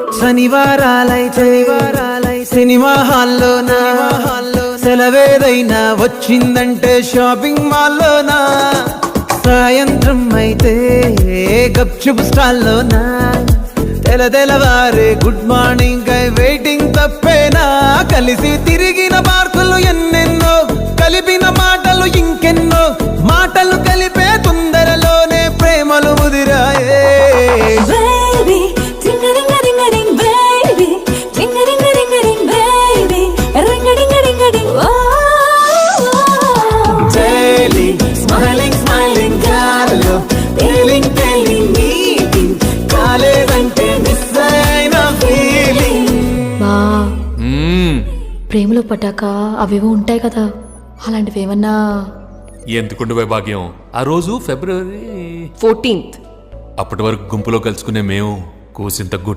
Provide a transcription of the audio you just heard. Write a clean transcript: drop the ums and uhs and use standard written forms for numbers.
శనివారాలైతే cinema హాల్లోనా సెలవేదైనా వచ్చిందంటే shopping మాల్లోనా సాయంత్రం అయితే గప్చుప్ స్టాల్లోనా తెలవారే గుడ్ మార్నింగ్ వెయిటింగ్ తప్పేనా కలిసి తిరిగిన మార్కులు ఎన్నెన్నో కలిపిన మాటలు ఇంకెన్నో మాటలు కలిపే తొందరలోనే ప్రేమలు ముదిరాయే ప్రేమలో పడ్డాక అవేవో ఉంటాయి కదా, అలాంటివి ఏమన్నా? ఎందుకుండు వైభాగ్యం, ఆ రోజు February 14th. అప్పటి వరకు గుంపులో కలుసుకునే మేము కూసింత